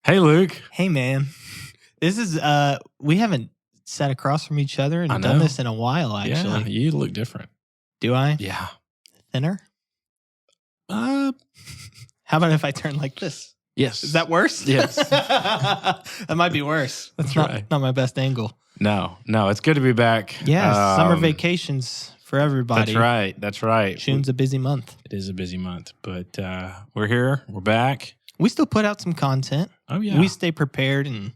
Hey, Luke. Hey, man. This is, we haven't sat across from each other and I done know. this in a while, actually. Yeah, you look different. Do I? Yeah. Thinner? Uh, How about if I turn like this? yes. Is that worse? Yes. That might be worse. That's right. not my best angle. No, it's good to be back. Yeah, summer vacations for everybody. That's right. June's a busy month. It is a busy month, but we're here. We're back. We still put out some content. Oh, yeah. We stay prepared and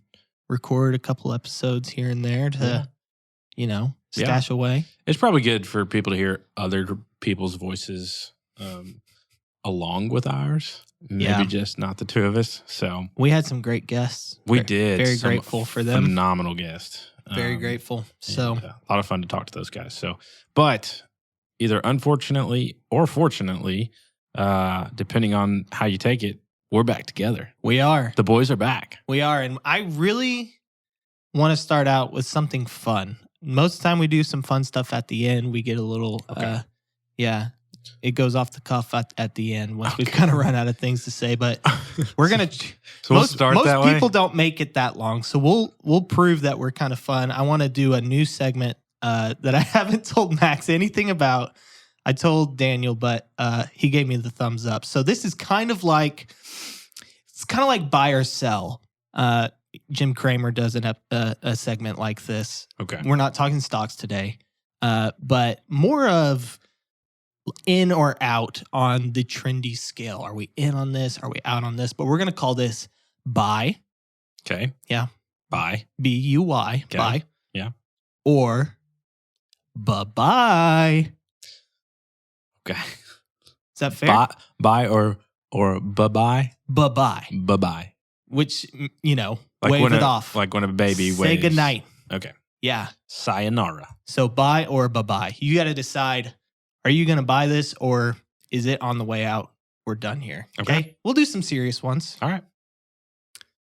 record a couple episodes here and there to, stash away. It's probably good for people to hear other people's voices along with ours. Maybe just not the two of us. So we had some great guests. We did. Very grateful for them. Phenomenal guests. Very grateful. So a lot of fun to talk to those guys. So, but either unfortunately or fortunately, depending on how you take it, we're back together. We are. The boys are back. We are. And I really want to start out with something fun. Most of the time we do some fun stuff at the end. We get a little, it goes off the cuff at the end once we've kind of run out of things to say. But we're going to, so we'll start that way. Most people don't make it that long. So we'll prove that we're kind of fun. I want to do a new segment that I haven't told Max anything about. I told Daniel, but he gave me the thumbs up. So this is kind of like buy or sell. Jim Cramer does a segment like this. Okay. We're not talking stocks today, but more of in or out on the trendy scale. Are we in on this? Are we out on this? But we're going to call this buy. Okay. Yeah. Buy. B-U-Y. Okay. Buy. Yeah. Or bye-bye. Okay. Is that fair? Buy or bye-bye? Bye-bye. Bye-bye. Which, like wave it off. Like when a baby waves. Say goodnight. Okay. Yeah. Sayonara. So buy or bye-bye. You got to decide, are you going to buy this or is it on the way out? We're done here. Okay. We'll do some serious ones. All right.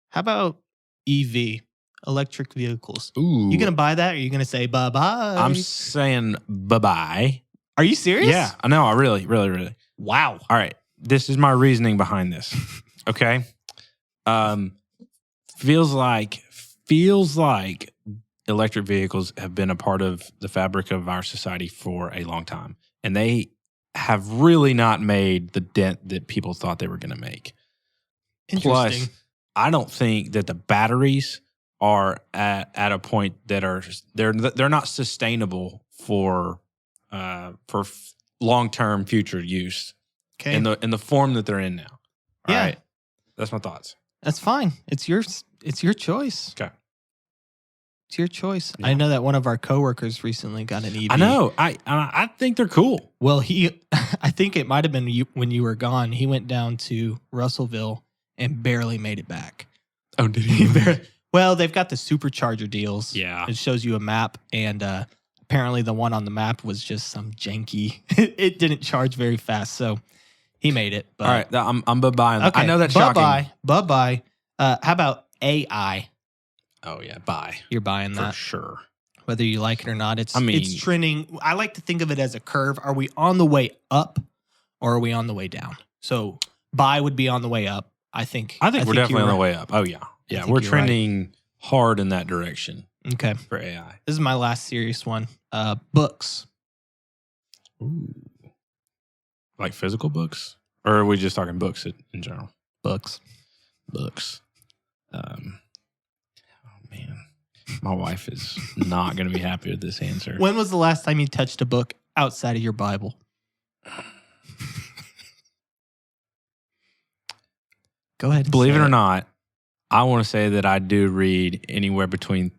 How about EV, electric vehicles? Ooh. You going to buy that or are you going to say bye-bye? I'm saying bye-bye. Are you serious? Yeah. No, I really. Wow. All right. This is my reasoning behind this. Okay. Feels like electric vehicles have been a part of the fabric of our society for a long time. And they have really not made the dent that people thought they were going to make. Interesting. Plus, I don't think that the batteries are at a point that they're not sustainable for long-term future use. Okay. In the form that they're in now. All right. That's my thoughts. That's fine. It's your choice. Okay. It's your choice. Yeah. I know that one of our coworkers recently got an EV. I know. I think they're cool. Well, I think it might have been when you were gone. He went down to Russellville and barely made it back. Oh, did he? Well, they've got the supercharger deals. Yeah. It shows you a map, and apparently the one on the map was just some janky. It didn't charge very fast, so he made it. But, all right, I'm bye-bye. Okay, I know that's shocking. Bye-bye. How about AI? Oh, yeah, bye. You're buying that. For sure. Whether you like it or not, it's trending. I like to think of it as a curve. Are we on the way up or are we on the way down? So buy would be on the way up. I think we're definitely on the way up. Oh, yeah. Yeah, we're trending hard in that direction. Okay. For AI. This is my last serious one. Books. Ooh. Like physical books? Or are we just talking books in general? Books. Oh, man. My wife is not going to be happy with this answer. When was the last time you touched a book outside of your Bible? Go ahead. Believe it or not, I want to say that I do read anywhere between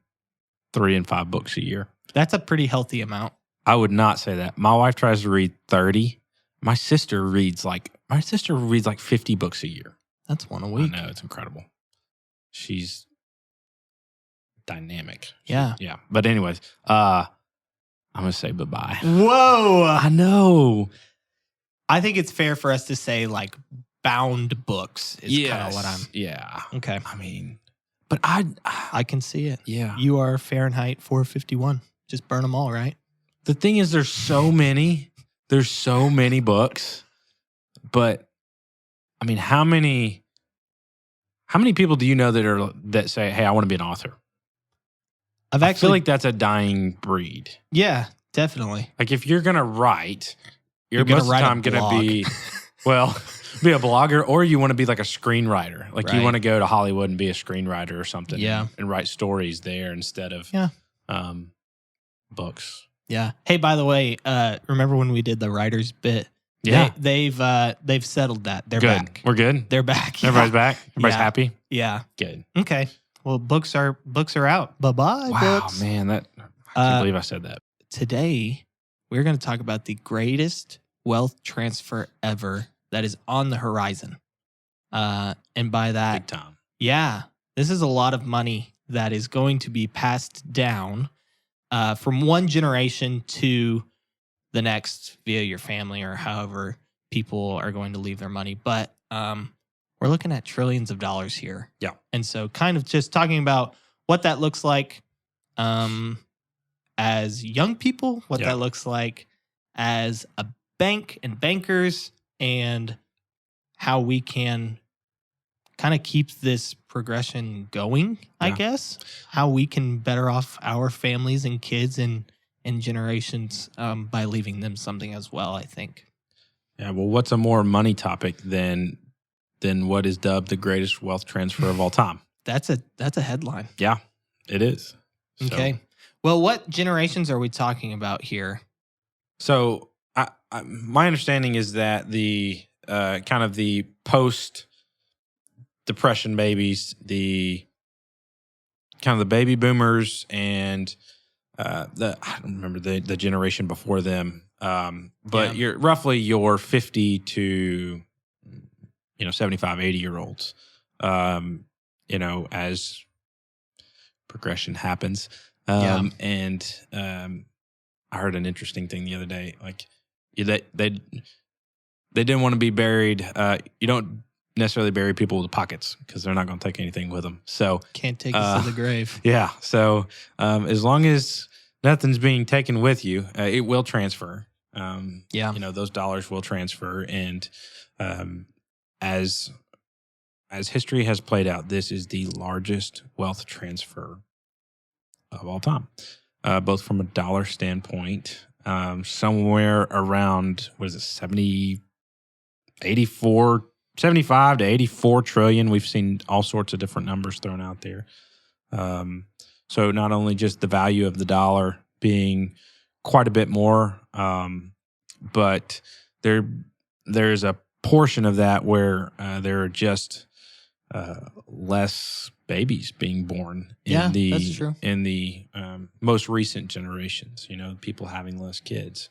3 and 5 books a year. That's a pretty healthy amount. I would not say that. My wife tries to read 30. My sister reads like 50 books a year. That's one a week. I know, it's incredible. She's dynamic. Yeah. Yeah. But anyways, I'm going to say bye-bye. Whoa. I know. I think it's fair for us to say like bound books is kind of what I'm. Yeah. Okay. I mean, but I can see it. Yeah. You are Fahrenheit 451. Just burn them all, right? The thing is, there's so many books, but I mean, how many How many people do you know that say, "Hey, I want to be an author"? I feel like that's a dying breed. Yeah, definitely. Like if you're gonna write, you're gonna most of the write a time gonna blog. be, well, be a blogger, or you want to be like a screenwriter. Like you Right. want to go to Hollywood and be a screenwriter or something. Yeah. and write stories there instead of books. Yeah. Hey, by the way, remember when we did the writers bit? Yeah. They've settled that. They're Good. back. We're good. They're back. Everybody's back. Everybody's Yeah. happy. Yeah. Good. Okay. Well, books are out. Bye-bye, Wow, books. man, I can't believe I said that. Today, we're going to talk about the greatest wealth transfer ever that is on the horizon. And by that, Big time. yeah, this is a lot of money that is going to be passed down from one generation to the next via your family or however people are going to leave their money. But we're looking at trillions of dollars here. Yeah. And so kind of just talking about what that looks like as young people, what that looks like as a bank and bankers, and how we can kind of keep this progression going, I guess. How we can better off our families and kids and generations by leaving them something as well, I think. Yeah, well, what's a more money topic than what is dubbed the greatest wealth transfer of all time? That's a headline. Yeah, it is. Okay. Well, what generations are we talking about here? So my understanding is that the kind of the post-depression babies, the kind of the baby boomers, and I don't remember the generation before them, but you're roughly your 50 to 75, 80-year-olds. As progression happens. And I heard an interesting thing the other day. Like they didn't want to be buried. You don't necessarily bury people with pockets because they're not going to take anything with them. So can't take us to the grave. Yeah. So as long as nothing's being taken with you, it will transfer. Those dollars will transfer, and as history has played out, this is the largest wealth transfer of all time, both from a dollar standpoint, somewhere around, 75 to 84 trillion. We've seen all sorts of different numbers thrown out there. So not only just the value of the dollar being quite a bit more, but there's a portion of that where there are just less babies being born that's true. in the most recent generations. People having less kids,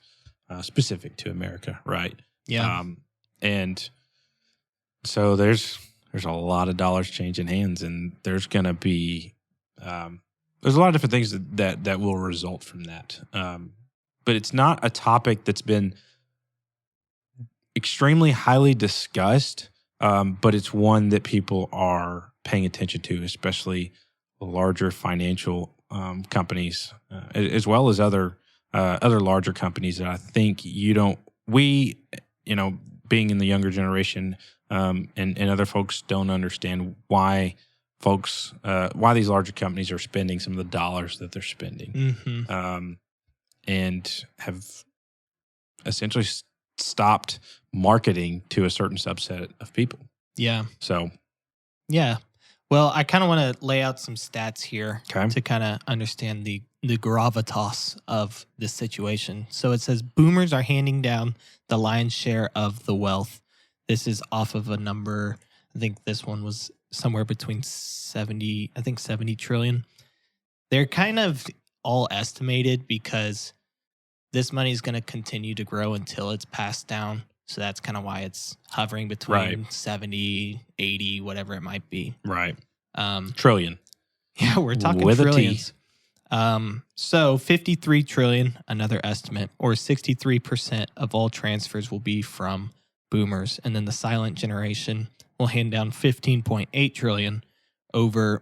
specific to America, right? Yeah. And so there's a lot of dollars changing hands, and there's going to be there's a lot of different things that will result from that. But it's not a topic that's been extremely highly discussed, but it's one that people are paying attention to, especially larger financial companies, as well as other larger companies that I think being in the younger generation, and other folks don't understand why these larger companies are spending some of the dollars that they're spending, and have essentially stopped marketing to a certain subset of people. Yeah. So, yeah. Well, I kind of want to lay out some stats here Okay. to kind of understand the gravitas of this situation. So it says boomers are handing down the lion's share of the wealth. This is off of a number. I think this one was somewhere between 70 trillion. They're kind of all estimated because this money is going to continue to grow until it's passed down. So that's kind of why it's hovering between 70, 80, whatever it might be. Right. Trillion. Yeah, we're talking With trillions. So 53 trillion, another estimate, or 63% of all transfers will be from boomers. And then the silent generation will hand down 15.8 trillion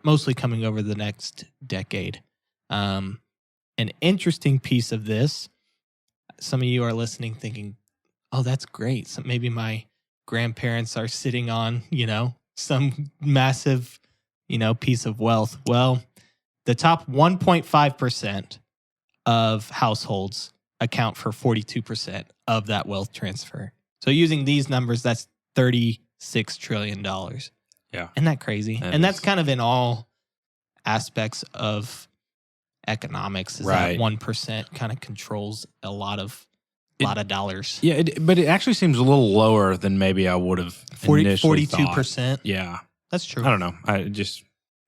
mostly coming over the next decade. An interesting piece of this, some of you are listening thinking, oh, that's great. So maybe my grandparents are sitting on, some massive, piece of wealth. Well, the top 1.5% of households account for 42% of that wealth transfer. So using these numbers, that's $36 trillion. Yeah. Isn't that crazy? That and that's is. kind of in all aspects of economics, is Right. that 1% kind of controls a lot of dollars. Yeah, but it actually seems a little lower than maybe I would have initially 42%. thought. Yeah. That's true. I don't know.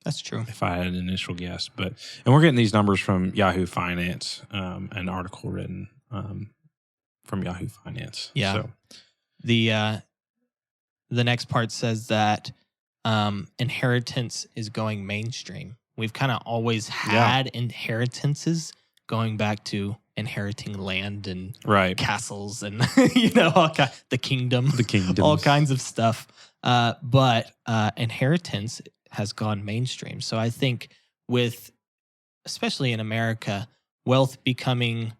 That's true. If I had an initial guess, and we're getting these numbers from Yahoo Finance, an article written from Yahoo Finance. Yeah. So the next part says that inheritance is going mainstream. We've kind of always had inheritances going back to inheriting land and castles and the kingdom, all kinds of stuff. But inheritance has gone mainstream. So I think especially in America, wealth becoming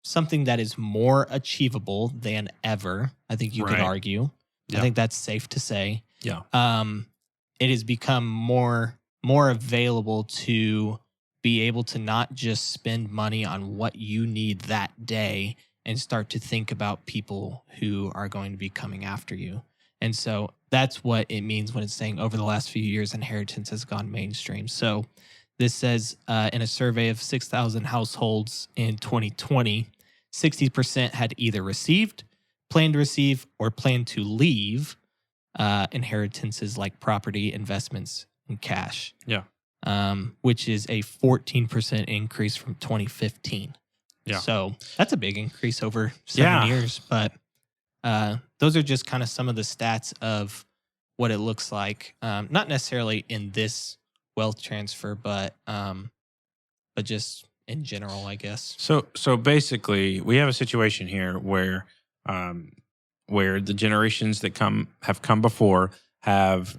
something that is more achievable than ever. I think you could argue. I think that's safe to say. Yeah. It has become more available to be able to not just spend money on what you need that day and start to think about people who are going to be coming after you. And so that's what it means when it's saying over the last few years, inheritance has gone mainstream. So this says in a survey of 6,000 households in 2020, 60% had either received, planned to receive, or planned to leave inheritances like property, investments, and cash. Yeah. Which is a 14% increase from 2015. Yeah. So that's a big increase over 7 years. But those are just kind of some of the stats of what it looks like. Not necessarily in this wealth transfer, but just in general, I guess. So basically, we have a situation here where the generations that have come before have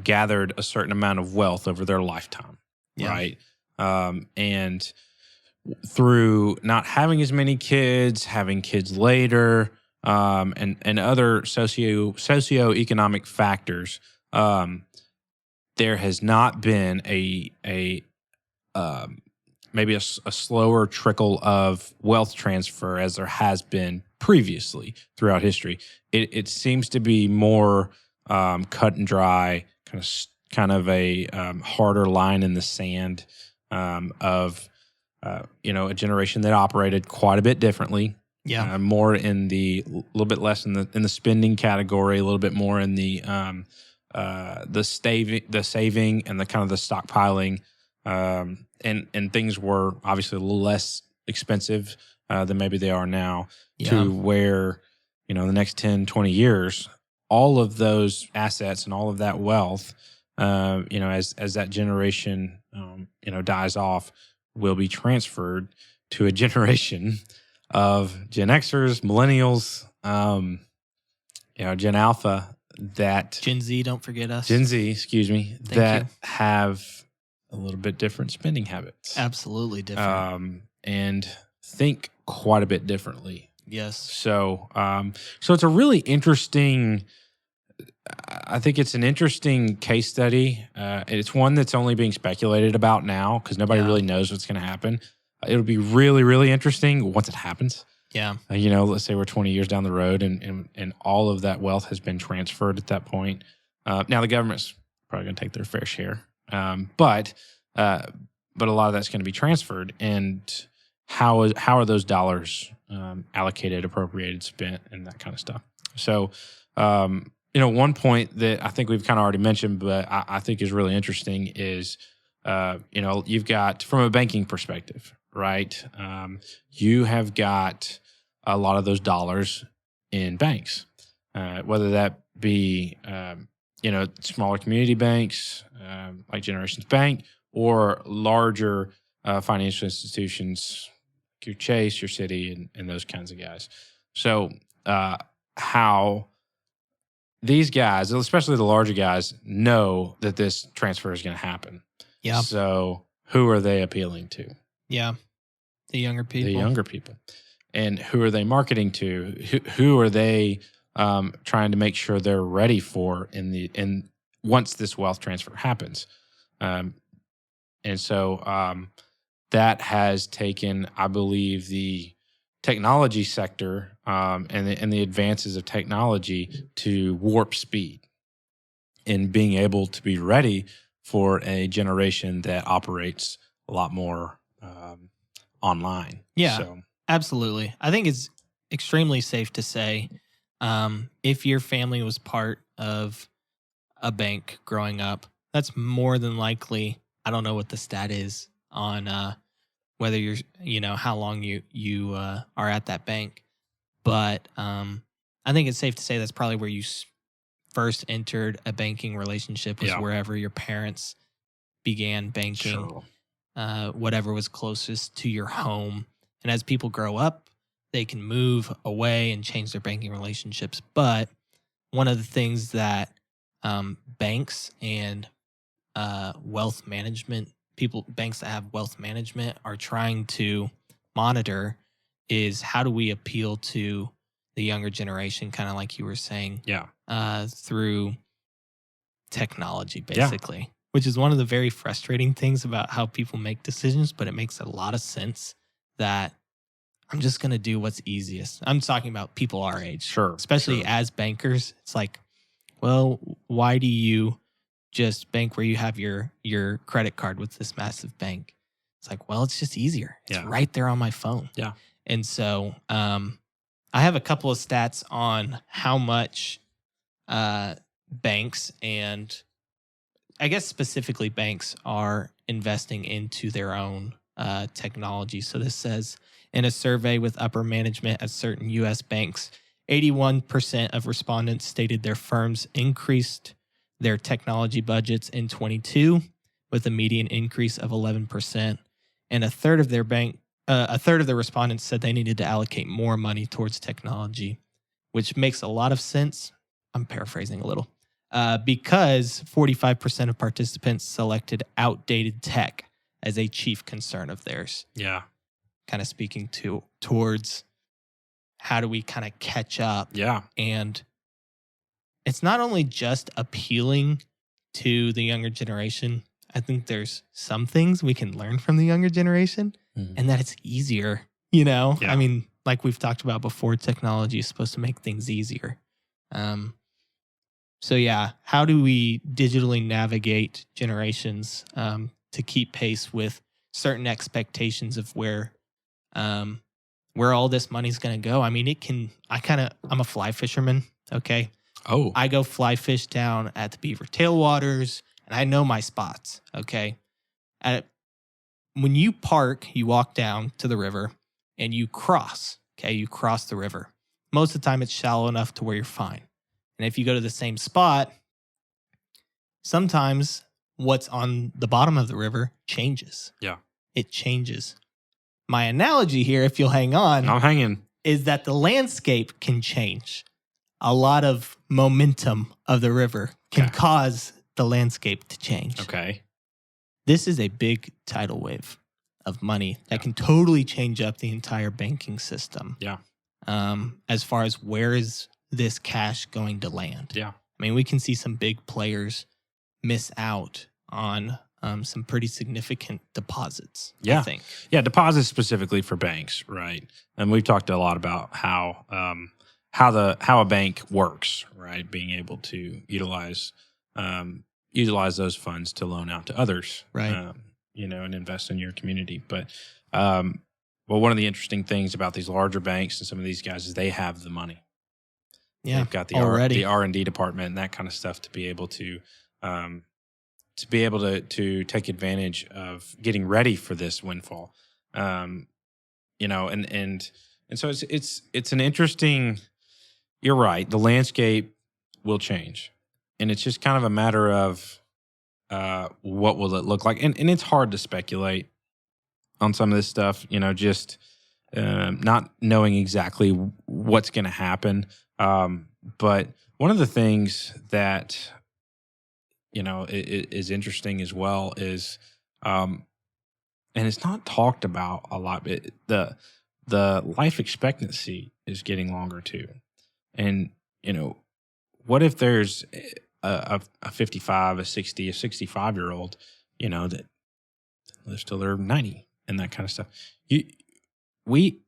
gathered a certain amount of wealth over their lifetime, right? And through not having as many kids, having kids later, and other socioeconomic factors, there has not been maybe a slower trickle of wealth transfer as there has been previously throughout history. It seems to be more cut and dry, kind of a harder line in the sand of a generation that operated quite a bit differently. Yeah, more in the little bit less in the spending category, a little bit more in the saving and the kind of the stockpiling. And things were obviously a little less expensive than maybe they are now, to where, the next 10, 20 years, all of those assets and all of that wealth, as that generation, dies off, will be transferred to a generation of Gen Xers, millennials, Gen Alpha, Gen Z, don't forget us. Gen Z, excuse me, have a little bit different spending habits. Absolutely different. And think quite a bit differently. Yes. So it's a really interesting, I think it's an interesting case study. It's one that's only being speculated about now because nobody really knows what's going to happen. It'll be really, really interesting once it happens. Yeah. Let's say we're 20 years down the road and all of that wealth has been transferred at that point. Now the government's probably going to take their fair share. But a lot of that's going to be transferred, and how are those dollars allocated, appropriated, spent, and that kind of stuff. So, one point that I think we've kind of already mentioned, but I think is really interesting is, you've got, from a banking perspective, right? You have got a lot of those dollars in banks, whether that be smaller community banks like Generations Bank, or larger financial institutions, like your Chase, your Citi, and those kinds of guys. So how these guys, especially the larger guys, know that this transfer is going to happen. Yeah. So who are they appealing to? Yeah. The younger people. The younger people. And who are they marketing to? Who are they trying to make sure they're ready for in once this wealth transfer happens. And so that has taken, I believe, the technology sector and the advances of technology to warp speed in being able to be ready for a generation that operates a lot more online. Yeah, So, absolutely. I think it's extremely safe to say if your family was part of a bank growing up, that's more than likely. I don't know what the stat is on whether you're, how long you are at that bank, but I think it's safe to say that's probably where you first entered a banking relationship, was Yeah. wherever your parents began banking, sure. whatever was closest to your home. And as people grow up, they can move away and change their banking relationships. But one of the things that banks and wealth management banks that have wealth management are trying to monitor is, how do we appeal to the younger generation, kind of like you were saying, Yeah. through technology, Yeah. basically, which is one of the very frustrating things about how people make decisions, but it makes a lot of sense that I'm just going to do what's easiest. I'm talking about people our age, Sure. especially sure. as bankers. It's like, well, why do you just bank where you have your credit card with this massive bank? It's like, well, it's just easier. It's Yeah. right there on my phone. Yeah. And so I have a couple of stats on how much banks, and I guess specifically banks, are investing into their own technology. So this says, in a survey with upper management at certain U.S. banks, 81% of respondents stated their firms increased their technology budgets in 22, with a median increase of 11%. And a third of the respondents said they needed to allocate more money towards technology, which makes a lot of sense. I'm paraphrasing a little. Because 45% of participants selected outdated tech as a chief concern of theirs. Yeah. Kind of speaking towards how do we kind of catch up. Yeah. And it's not only just appealing to the younger generation. I think there's some things we can learn from the younger generation, and that it's easier, Yeah. I mean, like we've talked about before, technology is supposed to make things easier. So yeah, how do we digitally navigate generations to keep pace with certain expectations of where all this money's going to go? I mean, I'm a fly fisherman. Okay. Oh. I go fly fish down at the beaver tailwaters, and I know my spots. Okay. When you park, you walk down to the river and you cross. Okay. You cross the river. Most of the time it's shallow enough to where you're fine. And if you go to the same spot, sometimes what's on the bottom of the river changes. Yeah. It changes. My analogy here, if you'll hang on, I'm hanging. is that the landscape can change. A lot of momentum of the river can cause the landscape to change. Okay. This is a big tidal wave of money that can totally change up the entire banking system. Yeah. As far as where is this cash going to land? Yeah. I mean, we can see some big players miss out on some pretty significant deposits. Yeah. I think. Yeah. Deposits specifically for banks, right? And we've talked a lot about how a bank works, right? Being able to utilize those funds to loan out to others, right? And invest in your community. But one of the interesting things about these larger banks and some of these guys is they have the money. Yeah, they've got the R&D department and that kind of stuff to be able to take advantage of getting ready for this windfall. And so it's an interesting. You're right. The landscape will change, and it's just kind of a matter of what will it look like, and it's hard to speculate on some of this stuff. Just not knowing exactly what's going to happen. But one of the things that is interesting as well is, and it's not talked about a lot. But the life expectancy is getting longer too. And, what if there's a 55, a 60, a 65-year-old, that lives till they're 90 and that kind of stuff. We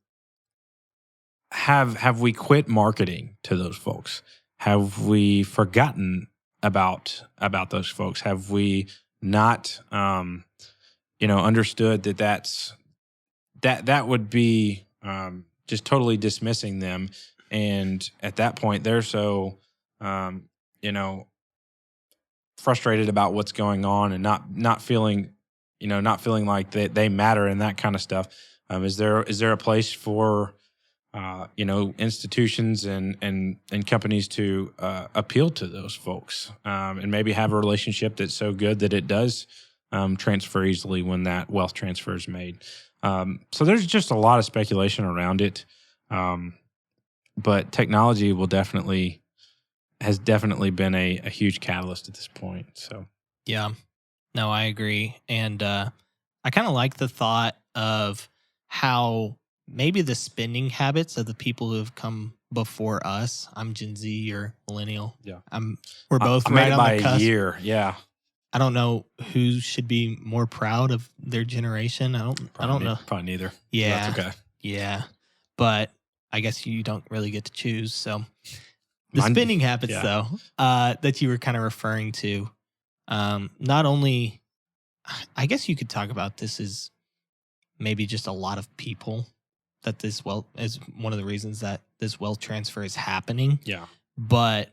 have we quit marketing to those folks? Have we forgotten about those folks? Have we not, understood that would be just totally dismissing them, and at that point they're so frustrated about what's going on and not feeling like they matter and that kind of stuff. Is there a place for institutions and companies to appeal to those folks, and maybe have a relationship that's so good that it does transfer easily when that wealth transfer is made? So there's just a lot of speculation around it, but technology has definitely been a huge catalyst at this point. So Yeah, no, I agree. And I kind of like the thought of how maybe the spending habits of the people who have come before us. I'm Gen Z or millennial. Yeah. We're both I made right it on by the cusp. a year. Yeah. I don't know who should be more proud of their generation. I don't know. Probably neither. Yeah. That's okay. Yeah. But I guess you don't really get to choose. So the Mine- spending habits, yeah. though, that you were kind of referring to, not only, I guess you could talk about this as maybe just a lot of people that this wealth is one of the reasons that this wealth transfer is happening. Yeah. But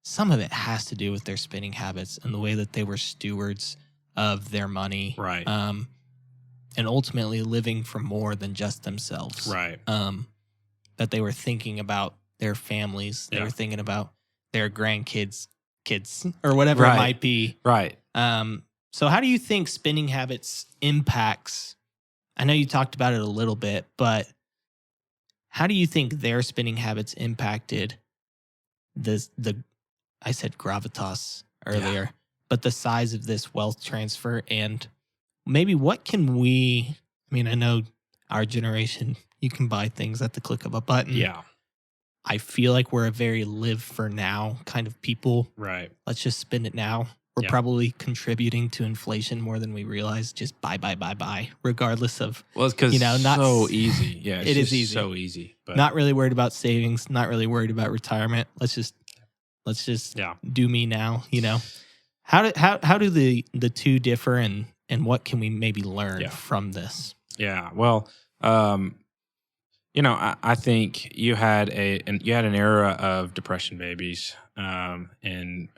some of it has to do with their spending habits and the way that they were stewards of their money. Right. And ultimately living for more than just themselves. Right. That they were thinking about their families. They Yeah. were thinking about their grandkids, kids, or whatever Right. it might be. Right. So how do you think spending habits impacts? I know you talked about it a little bit, but how do you think their spending habits impacted I said gravitas earlier, but the size of this wealth transfer, and maybe what can I know our generation, you can buy things at the click of a button. Yeah. I feel like we're a very live for now kind of people. Right. Let's just spend it now. We're Yeah. probably contributing to inflation more than we realize. Just buy, regardless of, Well, it's because not so easy. Yeah. It's it is just easy. so easy. But not really worried about savings, not really worried about retirement. Let's just yeah. do me now. How do the two differ, and what can we maybe learn from this? Yeah. Well, I think you had an era of depression babies, and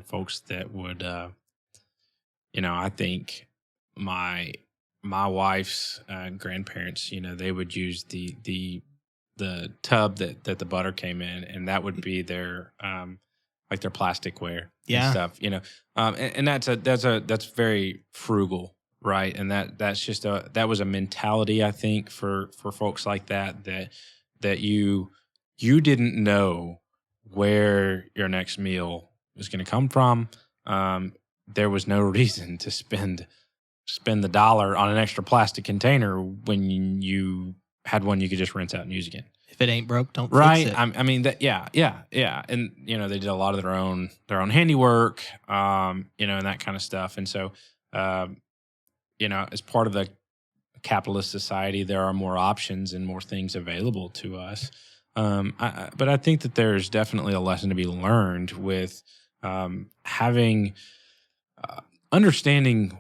folks that would, I think my wife's grandparents, they would use the tub that the butter came in, and that would be their like their plasticware and stuff, and that's very frugal. Right. And that's just that was a mentality, I think, for folks like that you didn't know where your next meal was going to come from. There was no reason to spend the $1 on an extra plastic container when you had one you could just rinse out and use again. If it ain't broke, don't right. fix it. I mean that. Yeah. And they did a lot of their own handiwork, and that kind of stuff. And so, as part of the capitalist society, there are more options and more things available to us. But I think that there's definitely a lesson to be learned with having understanding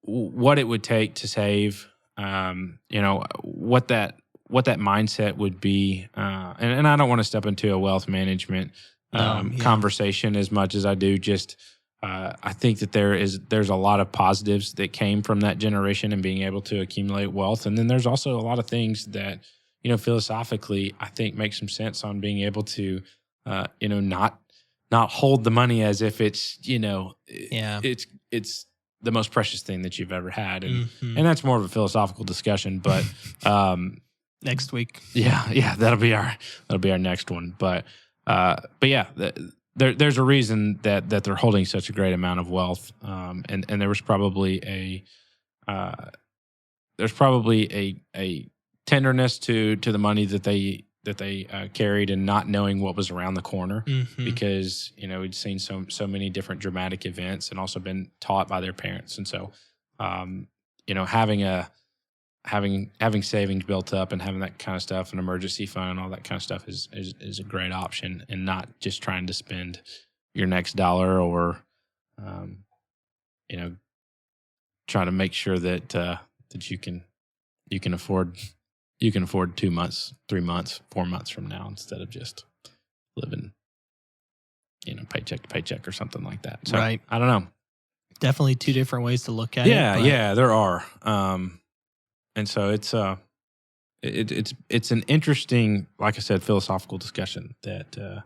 what it would take to save. What that mindset would be. And I don't want to step into a wealth management conversation as much as I do just. I think that there's a lot of positives that came from that generation and being able to accumulate wealth. And then there's also a lot of things that, philosophically, I think make some sense on being able to, not hold the money as if it's, it's the most precious thing that you've ever had. And, and that's more of a philosophical discussion, but, next week. Yeah. That'll be our next one. But yeah, There's a reason that they're holding such a great amount of wealth, and there was probably a tenderness to the money that carried, and not knowing what was around the corner, Mhm. because we'd seen so many different dramatic events, and also been taught by their parents, and so having savings built up and having that kind of stuff, an emergency fund and all that kind of stuff is a great option, and not just trying to spend your next dollar, or trying to make sure that that you can afford 2 months, 3 months, 4 months from now, instead of just living paycheck to paycheck or something like that. So, Right. I don't know. Definitely two different ways to look at it. Yeah, there are. And so it's an interesting, like I said, philosophical discussion that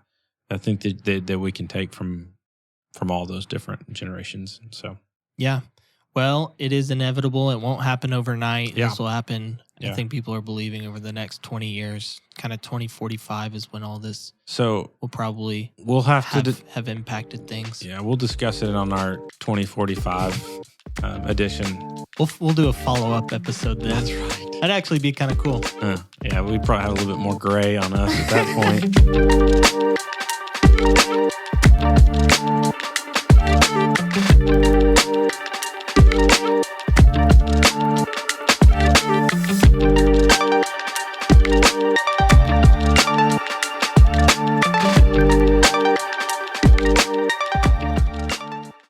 I think that we can take from all those different generations. So Yeah. Well, it is inevitable. It won't happen overnight. Yeah. This will happen, Yeah. I think people are believing, over the next 20 years. Kind of 2045 is when all this so will probably we'll have to have impacted things. yeah, we'll discuss it on our 2045 edition. We'll do a follow-up episode then. That's right. That'd actually be kind of cool. Yeah, we'd probably have a little bit more gray on us at that point.